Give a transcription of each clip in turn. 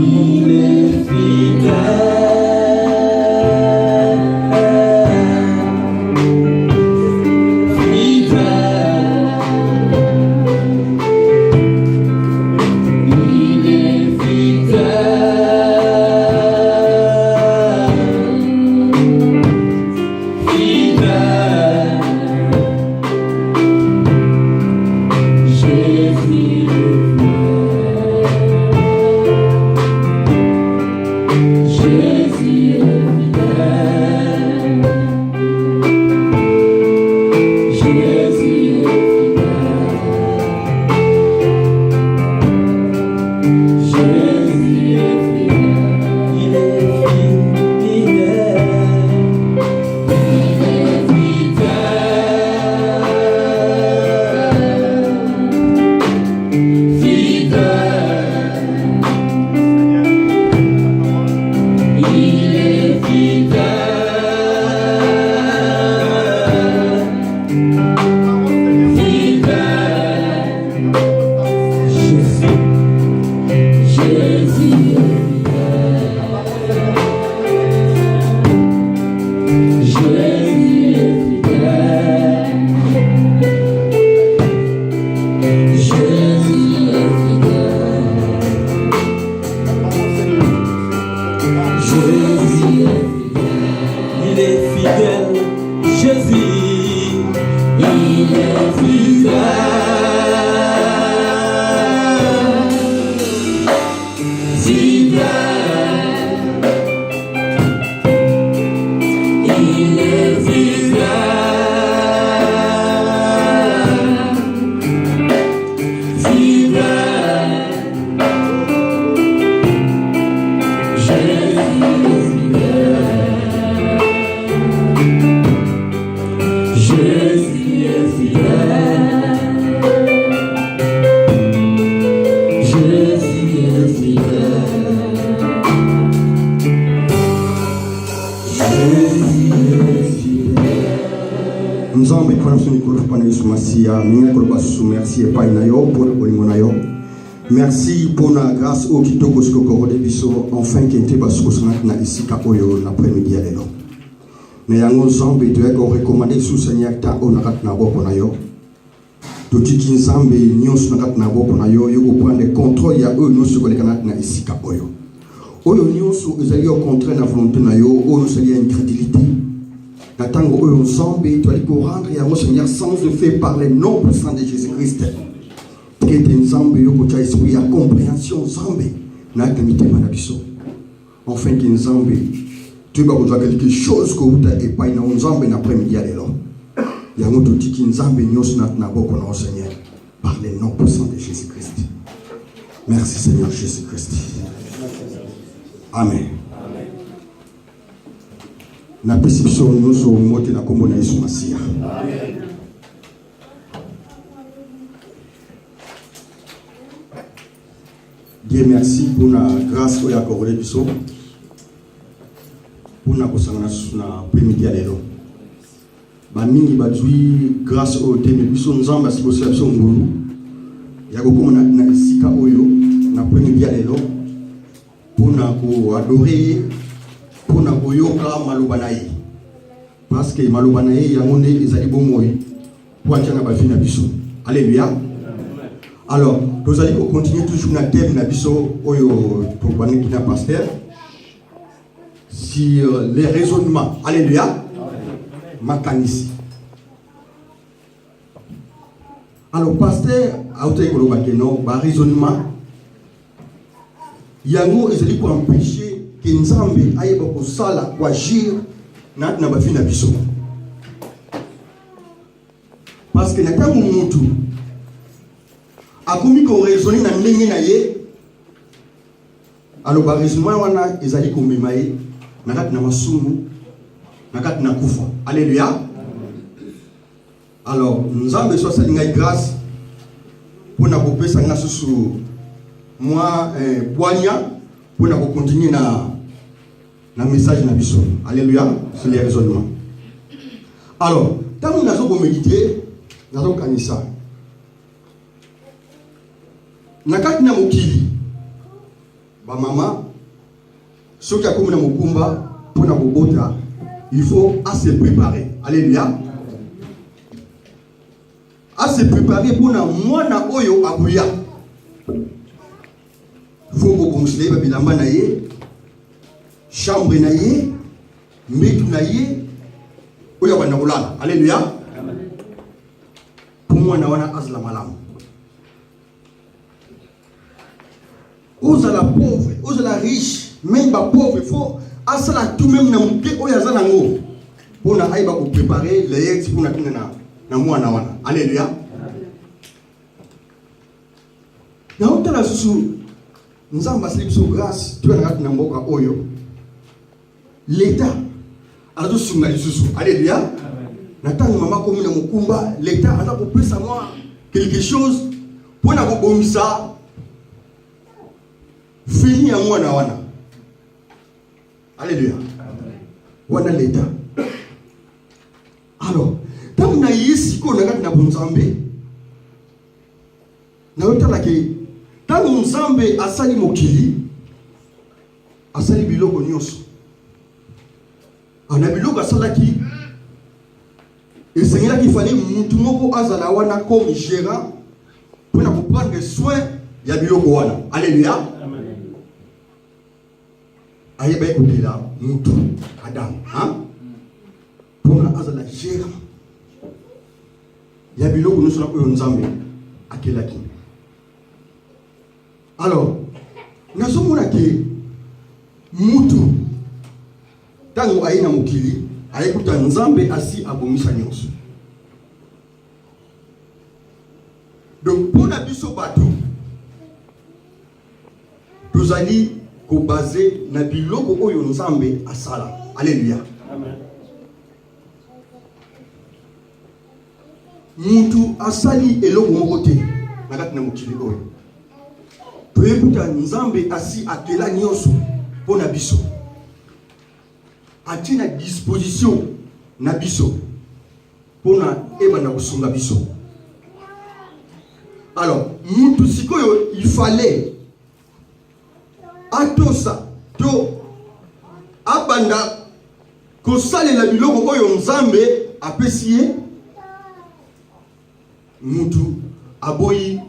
Il est fidèle. Merci pour la grâce au kitoko skokoro biso enfin kente basko sanat na isika oyo l'après-midi alelo. Mais yango nzambe to yako recommander sous Seigneur ta onakat na boko na yo. To tiki nzambe nyos nakat na boko na yo yoko prendre contrôle ya eux nous ko lekanat na isika oyo. Oyo nyos ezali au contraire na volonté na yo oyo sali incrédulité. Na tango oyo nzambe to ali ko rendre ya Seigneur sans le fait par le nom puissant de Jésus-Christ. Que nzambe yoko cha esprit ya compréhension nzambe na kamite manabiso enfin que nzambe tu vas avoir quelque chose que uta et pas na nzambe na après-midi alelo ya ngoto tiki nzambe nyos na boko na Seigneur par le nom puissant de Jésus-Christ. Merci Seigneur Jésus-Christ. Amen. Na perception nous so mote na kombo na Yesu Masia. Amen. Dieu merci pour la grâce que vous avez accordée pour la après-midi à l'élo. Mingi badui grâce au thème biso nzamba si vous savez ngulu ya kokoma na isika oyo na après-midi à l'élo pour na ko adorer pour na koyoka maloba na ye parce que maloba na ye yango nde ezali bomoi pour atia na bafina biso. Alléluia. Alors, nous allons continuer toujours dans le thème pour le pasteur sur les raisonnements. Alléluia. Makanisi. Alors, pasteur, a été un raisonnement. Yango ezali pour empêcher que Nzambe aille pour sala pour agir na bafina biso. Parce que na tango mutu akomi ko raisonner na ndenge na ye alors ba raisonnement wana ezali ko memaye na kati na masumu na kati na kufa. Alléluia. Alors nzambe so salinga grâce pour na kopesa nga susu moi boanya pour na continuer na message na biso. Alléluia. C'est les raisonnements. Alors tant nous nazo ko méditer nazo kanisa nakati na mokili ba maman ceux qui a comme na mukumba pour na bobota, il faut à se préparer. Alléluia. À se préparer pour na mwana oyo akoya. Faut ko bonsle ba bilamba na ye, chambre na ye, metu na ye, oyo bana kolala. Alléluia. Pour mwana wana azla malamu. Ose la pauvre, ose la riche, même pas pauvre, il faut asala tout même na muke oyo azana ngo. Pour na aiba ko préparer les ex pour na kinana na mwana wana. Alléluia. Na utala susu nzamba slipiso grâce tu na na mboka oyo. L'état azo sunga lisusu. Alléluia. Na tango mama komi na mukumba, l'état aza ko pesa moi quelque chose pour na ko bomisa. Fini ya mwana wana. Alléluia. Wana l'état. Alors, tant na yisi ko na kati na bonzambe. Na otala ke tant nzambe asali mokili asali biloko nyonso. Ana biloko asalaki et Seigneur qu'il fallait mutu moko azala wana comme gérant pour na prendre soin ya biloko wana. Alléluia. Ayeba ekutila mutu Adam, hein? Pour na azala gérant ya biloko nous sommes oyo nzambe akelaki. Alors, nazomona ke mutu tango aina mokili ayekuta nzambe asi abomisa nyonso. Donc pour na biso bato tozali ko basé na biloko oyo nzambe asala. Alléluia. Amen. Mutu asali eloko moko te na kati na mokili oyo. Toyekuta nzambe asi akela nyonso po na biso. Ati na disposition na biso po na eba na kusunga biso. Alors, mutu sikoyo il fallait atosa to abanda kosalela biloko oyo nzambe apesi ye. Mutu aboyi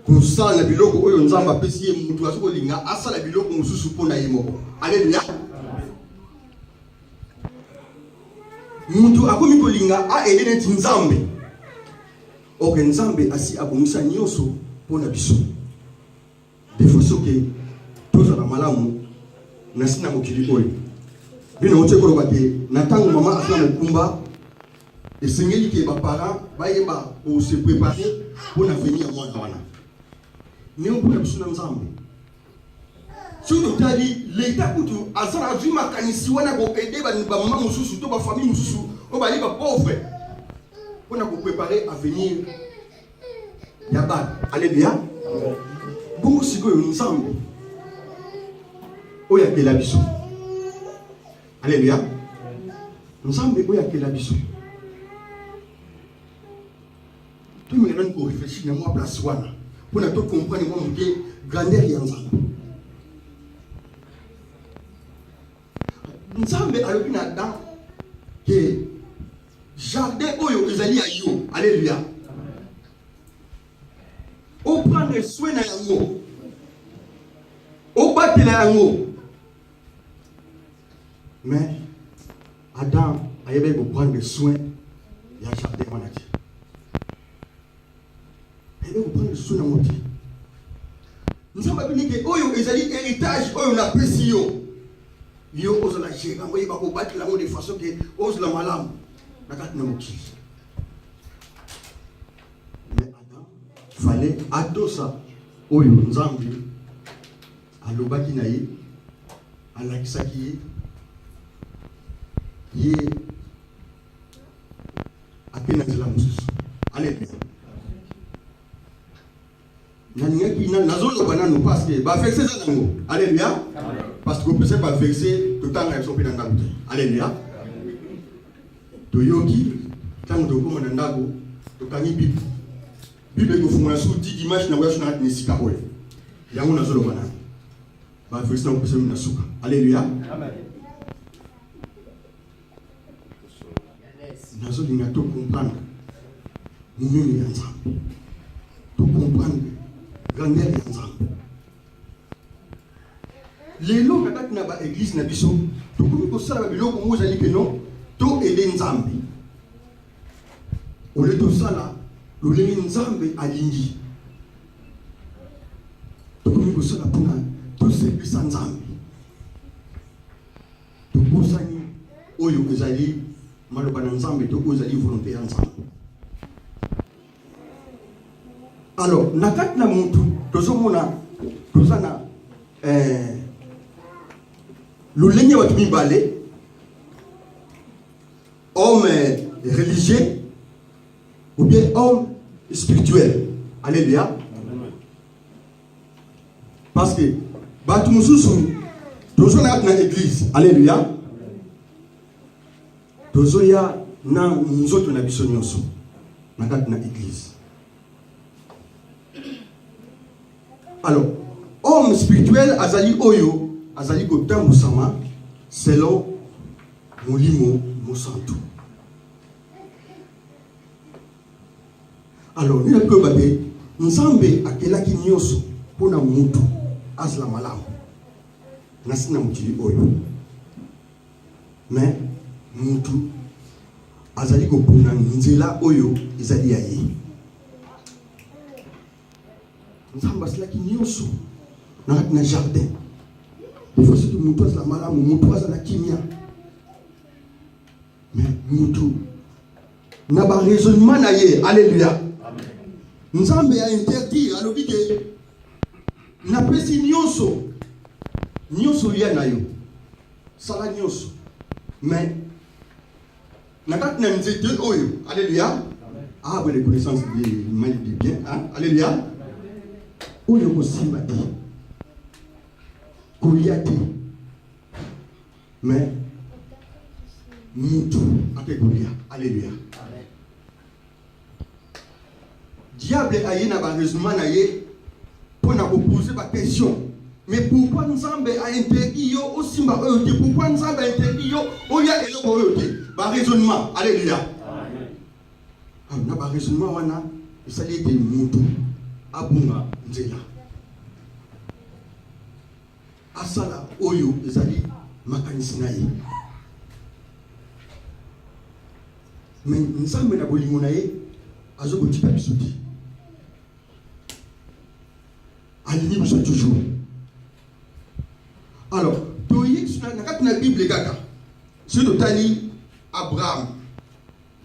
kosala biloko oyo nzambe apesi ye, mutu asoko linga asala biloko mosusu mpona ye moko. Alléluia. Mutu akomi kolinga aede neti nzambe. Ok, nzambe asi abomisa nyonso mpona biso. Defo soke tozala malamu na sina mokili oyo. Bino ote koloba ke na tango mama afina mokumba esengeli ke ba parents bayeba ko se préparer pour l'avenir mwana wana. Ne mpona biso na nzambe. Surtout tali l'état kutu azala zui makanisi wana ko aider ba mama mususu to ba famille mususu o ba li ba pauvre. Pour na ko préparer avenir ya ba. Alléluia. Bongo sikoyo nzambe oya kela biso. Alléluia. Nzambe oya kela biso. Tout le monde ko réfléchir na moi place wana pour na to comprendre moi mke grandeur ya nzambe. Nzambe alobi na Adam que jardin oyo ezali ya yo. Alléluia. O prendre soin na yango. O batela yango. Mais Adam ayebe ko prendre soin ya jardin wana. Ayebe ko prendre soin na moti. Nzambe binike oyo ezali héritage oyo na pesi yo. Yo ozala gérer ngoyi ba ko batela yango de façon que ozala malamu na kati na mokili. Fallait adosa oyo nzambe alobaki na ye alakisaki ye apena zela mususu. Alléluia. Nani na nazoloba nanu parce que ba verset za nango. Alléluia. Parce que peut-être ba verset tout temps ya sopi na ndaku. Alléluia. Toyoki tango tokoma na ndaku tokangi Bible ko fungula sur 10 dimanche na washi na nisika oyo. Yango nazoloba nanu. verset na kusema na suka. Alléluia. Amen. Nazo linga to comprendre. Munene ya Nzambe. To comprendre grandeur ya Nzambe. Lelo nakati na ba église na biso, to komi ko sala biloko mo zali ke non, to ede Nzambe. Ole to sala lo lengi Nzambe alingi. To komi ko sala pona to service Nzambe. To bosani oyo ezali maloba na Nzambe to ezali volonté ya Nzambe. Alors, nakati na muntu tozomona tozana lolenge watu mibale homme religieux ou bien homme spirituel. Alléluia. Parce que batu mususu tozona na église. Alléluia. Tozoya na nzoto na biso nyonso nakati na église. Alors, homme spirituel azali oyo azali kotambusama selon molimo mosantu. Alors, nina ko babe Nzambe akelaki nyonso pona mutu azala malamu. Nasina mutili oyo. Mais mutu azali kopona nzela oyo ezali ya ye. Nzambe asilaki nyonso na jardin. Il faut que mutu azala malamu, mutu azala kimia. Mais mutu na ba raisonnement na ye. Alléluia. Nzambe a interdit alobi ke na pesi nyonso ya na yo. Sala nyonso. Mais nakati na nzete oyo. Alléluia. Ah, vous les connaissances du mal du bien, hein? Alléluia. Oyo kosimba te. Kolia te. Mais mutu ake kolia. Alléluia. Diable a na ba raisonnement na ye pour na poser ba question. Mais pourquoi Nzambe a interdit yo au simba oyo te? Pourquoi Nzambe a interdit yo oya eloko oyo te? Ba raisonnement. Alléluia. Amen. Na ba raisonnement wana esali ete mutu abunga nzela. Asala oyo ezali makanisi na ye. Mais Nzambe na bolingo na ye azokotika biso te. Alingi biso toujours. Alors, toyi nakati na Bible kaka. Si totali Abraham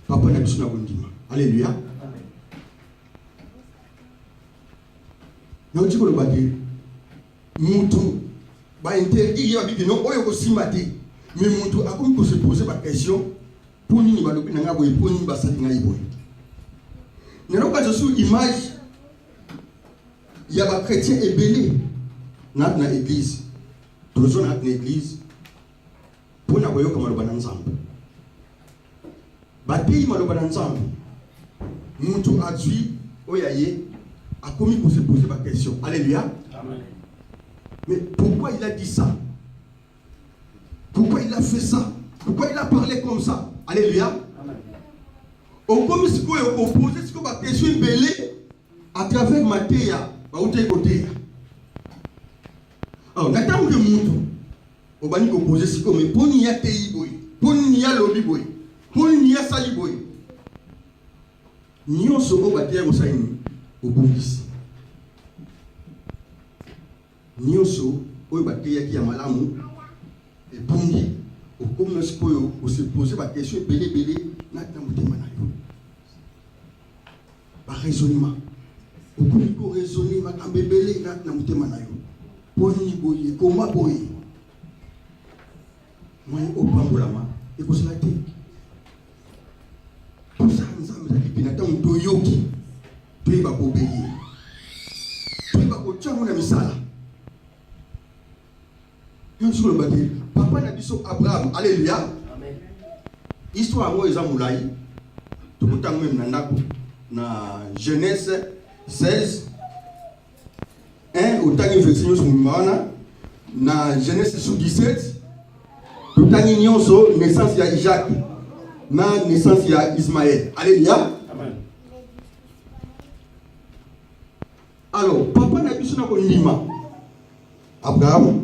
papa na biso na bondima. Alléluia. Na utiko lobaki mutu ba interdit ya bibi non oyo ko simati. Mais mutu akomi ko se poser ba question pour nini ba lobi nanga boye pour nini ba sali ngai boye. Nero ka josu image ya ba chrétien ebele na église. Toujours na église pour na boyo kama loba na Nzambe. Ba pays maloba na Nzambe. Mutu azui oyaye a commis pour se poser ma question. Alléluia. Amen. Mais pourquoi il a dit ça? Pourquoi il a fait ça? Pourquoi il a parlé comme ça? Alléluia. Amen. Au comme si quoi opposé ce que ma question belé à travers ma théa, ba outé côté. Alors n'attend que mutu. Au bani ko poser ce que mais poni ya tei boy, poni ya lobi boy, poni ya sali boy. Nyonso o batia ko saini obungisi. Nyonso o batia ki ya malamu e bungi o comme ce koyo o se poser ba question belé na tamutema na yo. Ba raisonnement. O comme ko raisonner ba kambebele na tamutema na yo. Poni boye koma boye. Moi o pambolama e ko sala te. Pour ça Nzambe za kipinata mto yoki. Tuiba kobeye. Tuiba kochamu na misala. Yonso le bati papa na biso Abraham. Alléluia. Amen. Histoire mo eza mulai. Tukutanga même na ndako na Genèse 16 1 utangi verset nyonso mwana na Genèse sous 17 tout en ignorant naissance de Isaac na naissance de Ismaël. Alléluia. Amen. Alors papa n'a biso na ko ndima Abraham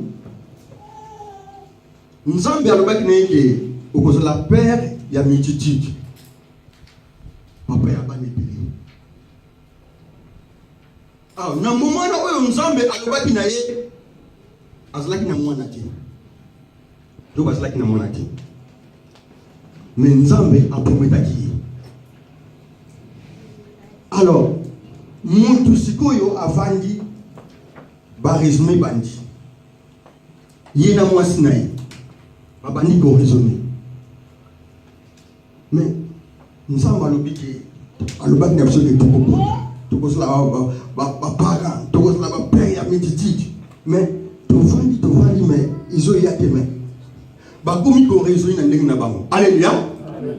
Nzambe alobaki na yeke okozala père ya multitude. Papa ya bana ebele. Ah, na moment na oyo Nzambe alobaki na ye azalaki na mwana te. Donc azalaki na mwana te. Mais Nzambe aprometaki ye. Alors, muntu sikoyo avandi ba resume bandi. Ye na mwasi na ye. Babani ko raisonner. Mais Nzambe alobaki na biso ke tokozala parents, tokozala ba père ya multitude. Mais tovandi mais izo ya te mais bakomi ko raisonner na ndenge na bango. Alléluia. Amen.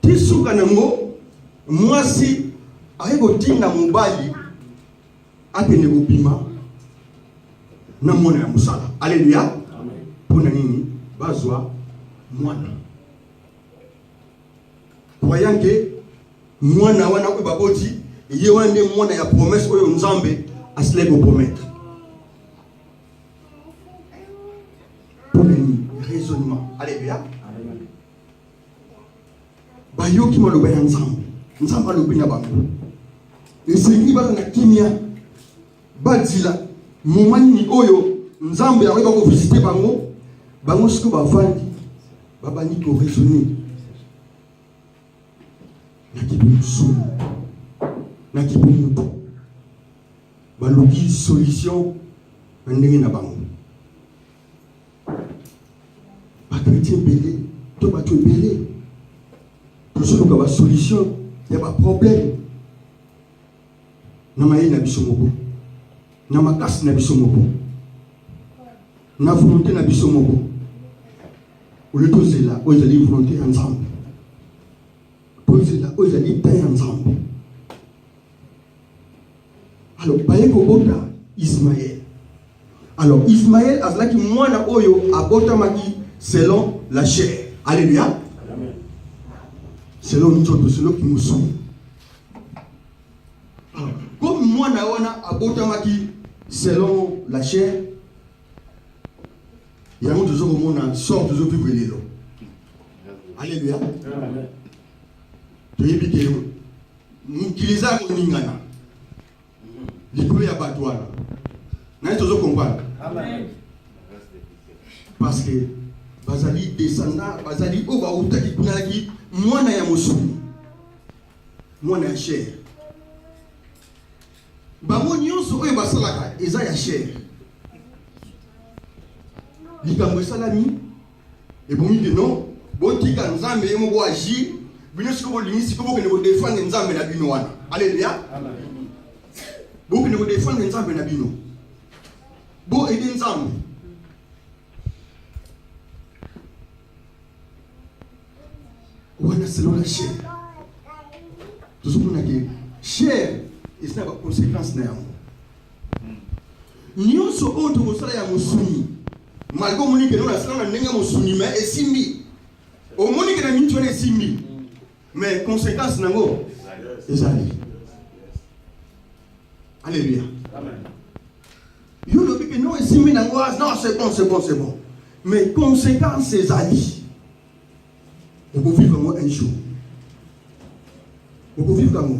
Tisuka nango mwasi ayeko tinda mobali akende bopima na mwana ya musala. Alléluia. Amen. Pona nini bazwa mwana croyant que mwana wana ko baboti ye wana mwana ya promesse oyo Nzambe asile ko promettre. Pour le raisonnement. Alléluia. Amen. Bayoki maloba ya Nzambe alobi na bango. Esengi bana na kimia badila momani oyo Nzambe akoba ko visiter bango siko bavandi babani ko raisonner. Na kibumu baloki solution na ndenge na bango. Ba chrétien belé to ba to belé to soluka ba solution ya ba problème na mayi na biso moko na makasi na biso moko na volonté na biso moko oleto zela ozali volonté ya Nzambe. Alors, bayeko bota Ismaël. Alors, Ismaël azalaki mwana oyo abotamaki selon la chair. Alléluia. Amen. Selon nzoto, selon kimusu. Alors, comme mwana wana abotamaki selon la chair, yango toujours au monde sort toujours vivre lelo. Alléluia. Amen. Toyebi ke mukiliza koningana likolo ya bato wana na tozo comprendre. Amen. Parce que bazali descendant bazali o ba utaki kunaki mwana ya musuni mwana ya chair bango nyonso oyo basalaka eza ya chair likambo esalami ebomi de non botika Nzambe ye moko agir bino siko lingisi ko bokene ko défendre Nzambe na bino wana. Alléluia. Amen. Bokene ko défendre Nzambe na bino. Bo aider Nzambe. Wana selon la chair. Tout ce qu'on a dit, chair, il n'y a pas de conséquences na yango. Nyonso oto ko sala ya musuni. Malgré moni ke na sala na ndenga musuni mais esimbi. O moni ke na mintu na esimbi. Mais conséquence nango ezali. Alléluia. Amen. Yo lobi que non esimi nango non c'est bon. Mais conséquence ezali. On peut vivre moi un jour. On peut vivre comme moi.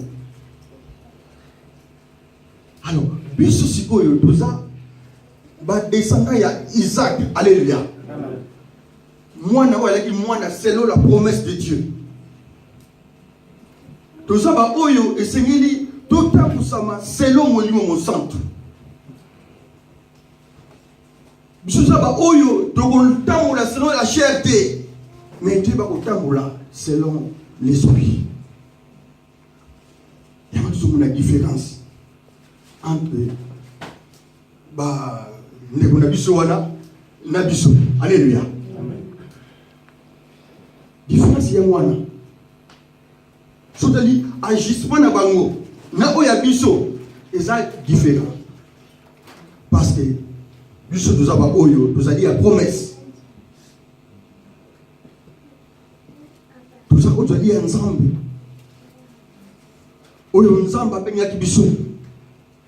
Alors, biso sikoyo toza ba descendant ya Isaac. Alléluia. Amen. Mwana wala ki mwana selon la promesse de Dieu. Tozaba oyo esengeli totambusa selon molimo mosantu. Tozaba oyo tokoltambola selon la chair te, mais Dieu va kotambola selon l'esprit. Il y a une différence entre nabiso wana nabiso. Alléluia. Amen. Différence ya mwana. C'est-à-dire, agissement na bango, na oya biso, eza différent. Parce que nous avons oyo, nous avons dit la promesse. Nous avons dit ensemble. Oyo nzamba benya kibiso.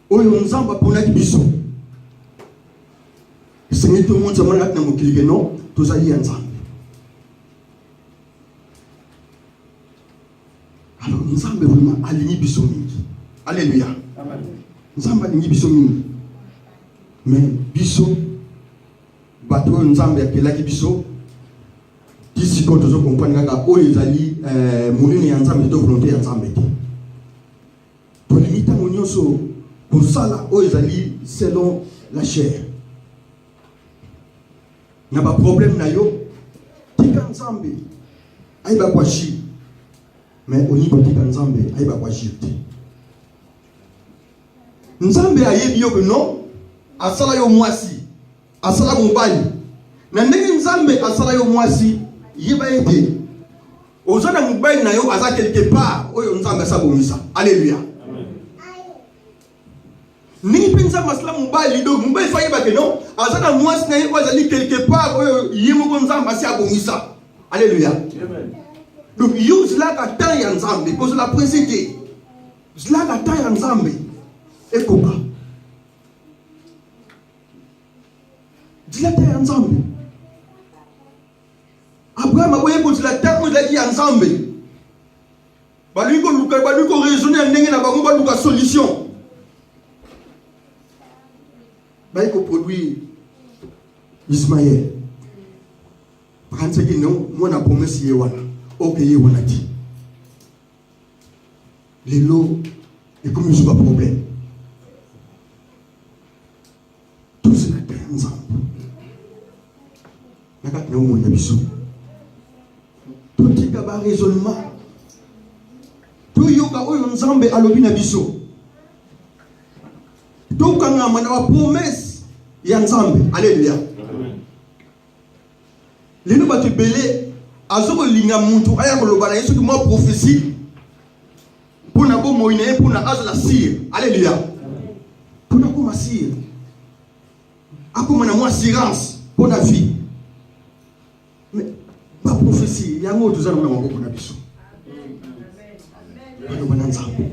Oyo nzamba pona kibiso. Seigneur tout le monde s'amène na mokili non, nous avons dit ensemble. Alors nzamba vraiment aligné biso mingi. Alléluia. Amen. Nzamba aligné biso mingi. Mais biso bato nzamba ya kelaki biso d'ici quand tu comprends kaka oyo ezali monene ya nzamba to volonté ya nzamba te. To limita monyoso kosala oyo ezali selon la chair. Na ba problème na yo tika nzambe aiba kwa shi. Mais au niveau tika nzambe aiba kwa shi te. Nzambe ayebi yo que non asala yo mwasi asala mobali na ndenge nzambe asala yo mwasi yeba ete ozana mobali na yo aza quelque part oyo nzambe asabomisa. Alléluia. Amen. Ni penza masala mobali donc mobali fa yeba que non azana mwasi na yo azali quelque part oyo yemo nzambe asabomisa. Alléluia. Amen. Donc use la kata ya nzambe parce la précédé la kata ya nzambe ekoba dilata ya nzambe. Abraham aboye ko dilata ko dilati ya nzambe. Baliko luka baliko raisonner ndenge na bango baluka solution. Baliko produire Ismaël. Parce que non, moi na promesse yewana. OK yewana ti. Lelo et comme il y a un problème. Tout cela est ensemble. Tout est un raisonnement. Tout est ensemble à l'obinabiso. Tout est une promesse. Il y a ensemble. Alléluia. Les nous battent belé. Azoko linga muntu aya kolobana yesu ki mo prophétie. Pour na bomo ine pour na azala sir. Alléluia. Pour na koma sir. Akoma na mo assurance pour na vie. Mais pas prophétie, ya ngo tuzana na maboko na biso. Amen. Amen.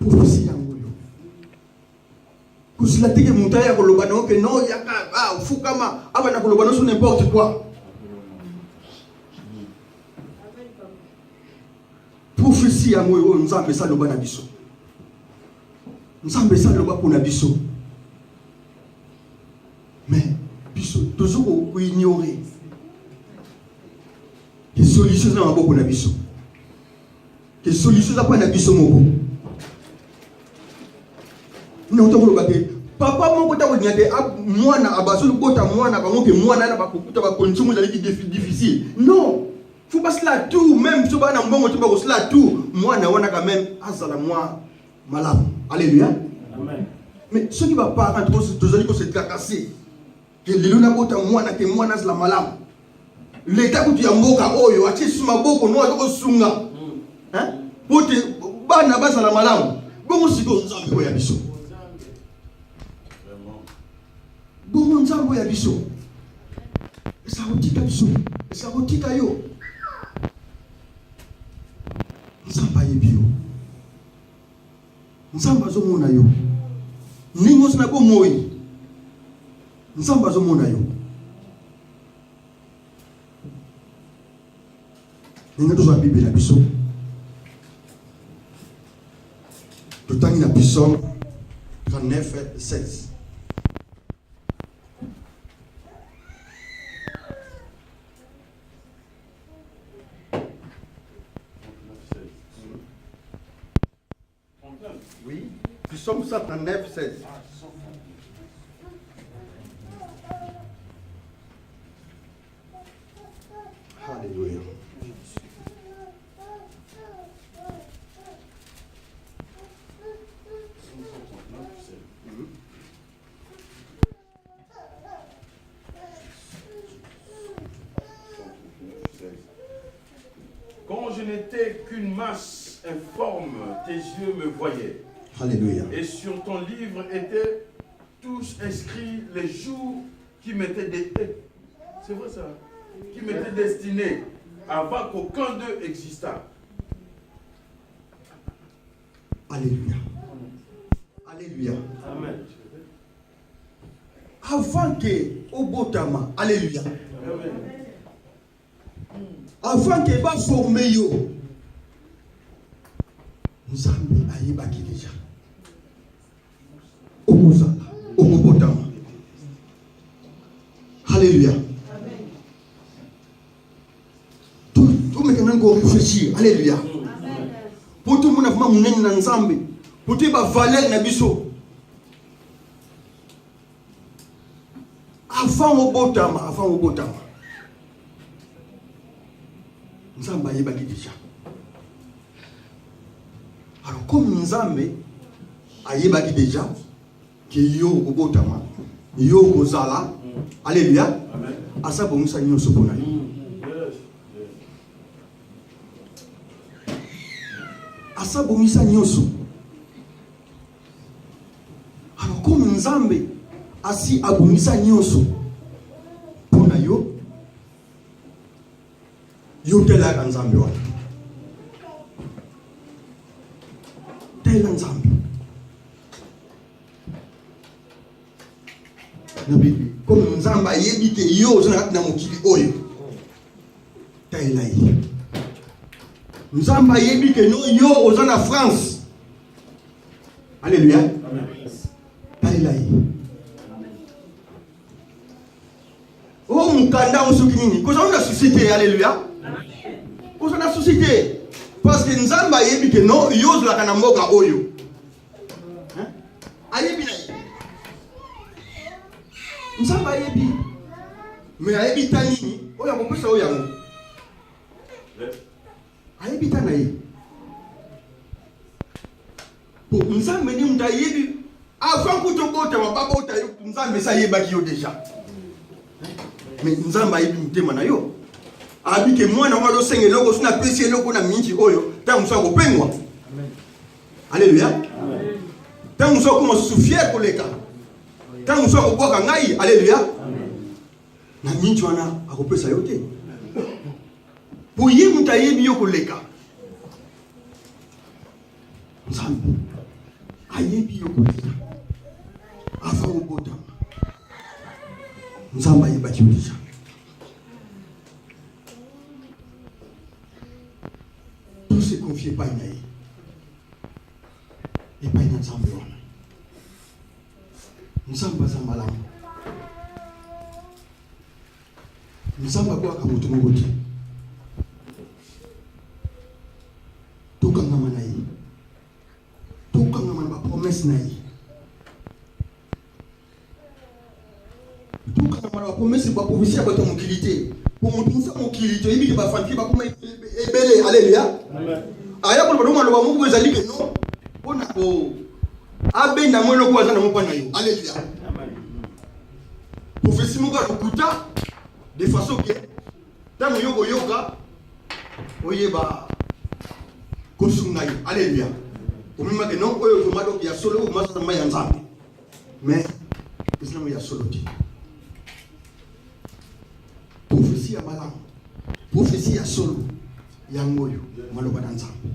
Prophétie ya ngo yo. Kusila tike mutaya kolobana oke no yaka fukama abana kolobana sur n'importe quoi. Prophétie ya moyo nzambe sa loba na biso. Nzambe sa loba pour na biso. Mais biso toujours ko ignorer. Que solution na maboko na biso. Que solution za pa na biso moko. Non to ko ke papa moko ta ko nyate mwana abasulu bota mwana bango ke mwana na bakukuta ba condition za difficile. Non. Faut pas cela tout, même si on a un bon motif pour cela tout, moi on a quand même azala moi malade. Alléluia. Amen. Mais ceux qui va pas rentrer tous les se tracasser. Que les luna bota moi na que moi na la malade. L'état que tu as mboka oyo ati suma boko no ko sunga. Hein? Bote bana bazala malade. Bongo siko nzambe ko ya biso. Bongo nzambe ya biso. Ça rotika biso. Ça rotika yo. Nzamba yebio. Nzamba zo mona yo. Ningo sina ko moyi. Nzamba zo mona yo. Ningo to za Bible na biso. Totangi na Psaume 39:16. Oui, Psaume 139:16. Alléluia. Quand je n'étais qu'une masse informe, tes yeux me voyaient. Alléluia. Et sur ton livre étaient tous inscrits les jours qui m'étaient destinés. C'est vrai ça? Qui m'étaient destinés avant qu'aucun d'eux existât. Alléluia. Alléluia. Amen. Avant que Obotama, alléluia. Amen. Avant que va former yo, Nzambe ayebaki déjà. Obozala, Obotama. Alléluia. Tout le monde doit réfléchir. Alléluia. Pour tout le monde avoir mon Nzambe, pour tout le valeur na biso. Avant Obotama. Nzambe ayebaki déjà. Alors comme Nzambe ayebaki déjà que yo Obotama, yo kozala, alléluia. Asa bonisa nyonso pona yo. Asa bonisa nyonso. Alors comme Nzambe asi abonisa nyonso pona yo, yo tela Nzambe wana. Tela Nzambe. Na Bible, comme Nzambe ayebi ke yo ozana na mokili oyo. Tela yi. Nzambe ayebi ke no yo ozana France. Alléluia. Amen. Tela yi. Oh mukanda usuki nini? Koza una société, alléluia. Koza na société. Parce que Nzamba ayebi ke no yozo la kana mboka oyo. Hein? Ayebi na. Nzamba ayebi. Mais ayebi tanini, oya kopesa oya ngo. Ayebi tanayi. Pour Nzamba ni mta ayebi avant kutobota mababota yo Nzamba sa yebaki yo déjà. Mais Nzamba ayebi mutema na yo. Abi ke mwana wa lo senge loko sina pesi loko na minji oyo ta musa ko pengwa. Amen. Alléluia. Amen. Ta musa ko mo soufier koleka. Ta musa ko boka ngai. Alléluia. Amen. Na minji wana akopesa yote. Po ye mutayebi yo koleka. Nzambe ayebi yo koleka. Afa obota. Nzamba ayebaki déjà. Tout se confier pas inaye. Et pas ina Nzambe wana. Nzamba za malamu. Nzamba kwa kamutu mongoti. Tokanga manayi. Tokanga mana ba promesse nayi. Tokanga mana ba promesse ba prophétie ba to mokilité. Pour monter mon kilité, il va faire ba kuma ebele, alléluia. Amen. Aya ko ba lo ba mo ezali ke no. Bona ko abenda mo lo ko azana mo pana yo. Alléluia. Amen. Prophétie mo ga lokuta de façon que tango yoko yoka oyeba ko sunga yo. Alléluia. O mima ke non oyo to mado ya solo o masa ma ya Nzambe. Mais c'est non ya solo ti. Prophétie à Malam, prophétie à Solo, Yangoyo, Maloba Nzambe.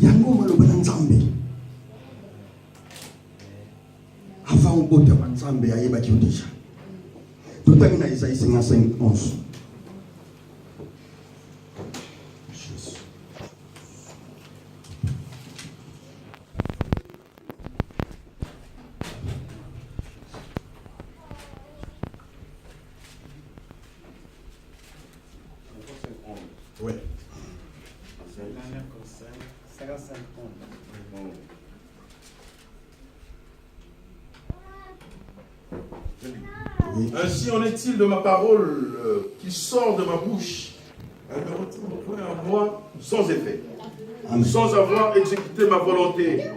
Yango Maloba Nzambe. Avant au bout de Nzambe, ayebaki déjà. Tout à l'heure, Isaïe 55:11. Ouais. Ainsi en est-il de ma parole qui sort de ma bouche. Elle me retrouve en moi sans effet, sans avoir exécuté ma volonté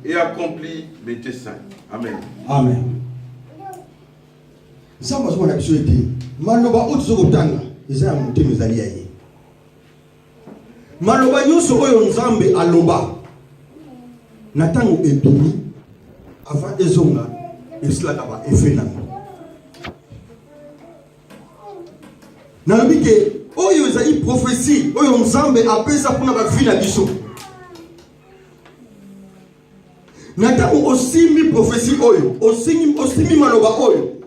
et accompli mes desseins. Amen. Amen. Ça m'a dit que je maloba utzo kutanga izaya mutemi zali yaye. Maloba nyuso oyo Nzambe aloba Natango ebimi avant ezonga esla kaba efenanga. Nalobike oyo ezali prophétie oyo Nzambe apesa pona ba vie na biso. Natango osimi prophétie oyo, osimi maloba oyo.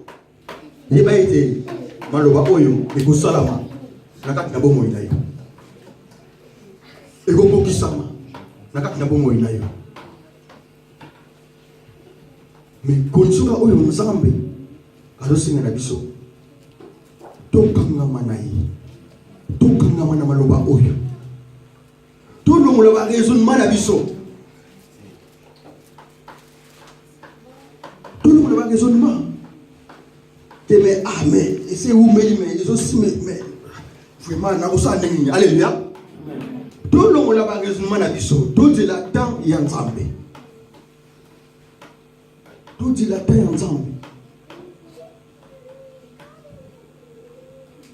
Yeba ete maloba oyo ekosalama nakati na bomoi na yo. Ekokokisama nakati na bomoi na yo. Mais konsuka oyo Nzambe azosinga na biso. Tokangama na ye. Tokangama na maloba oyo. Tolongola ba raisonnement na biso. Tolongola ba raisonnement. Mais mais c'est où mais ils aussi mais vraiment na kosa ndenge. Alléluia. Tolongola ba raisonnement na biso. Tout la temps ya Nzambe. Tout la temps ya Nzambe.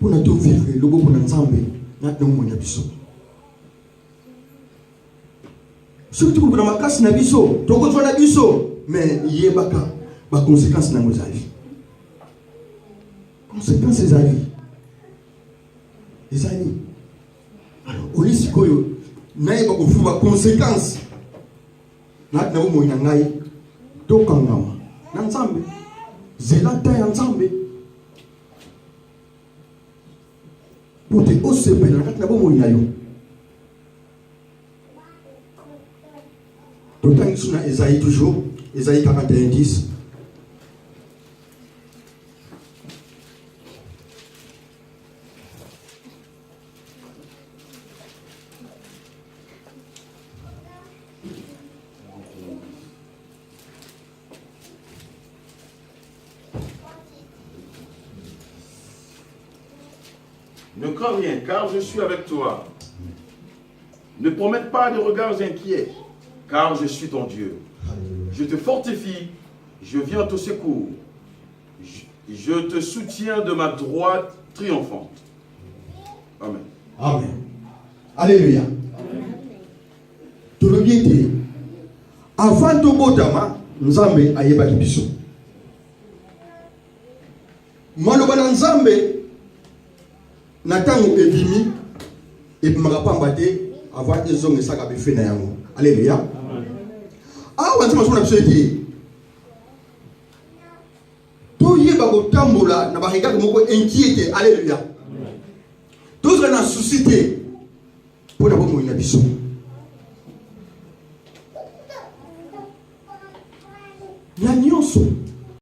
Pour nous vivre le beau pour Nzambe na ndomo ya biso. Surtout pour na makasi na biso, tokozwa na biso, mais yebaka ba conséquences na ngozali. Conséquences ezali. Ezali. Alors, olisi koyo na yeba ko fuba conséquences. Na ndomo ya ngai tokangama na Nzambe. Zelata ya Nzambe. Pour te osepela na kati na bomoi na yo. Totangi suna Esaïe toujours, Esaïe 41:10. Ne crains rien, car je suis avec toi. Ne promette pas de regards inquiets, car je suis ton Dieu. Je te fortifie, je viens à ton secours. Je te soutiens de ma droite triomphante. Amen. Amen. Alléluia. Tout le bien dit. Avant de botama, Nzambe ayeba biso. Maloba na Nzambe natango ebimi epimaka te avant ezonga esaka befe na yango. Alléluia. Amen. Awa nzima sona biso ete toyeba kotambola na baregard moko inquiété. Alléluia. Amen. Tozala na souci te mpona bomoi na biso. Na nyonso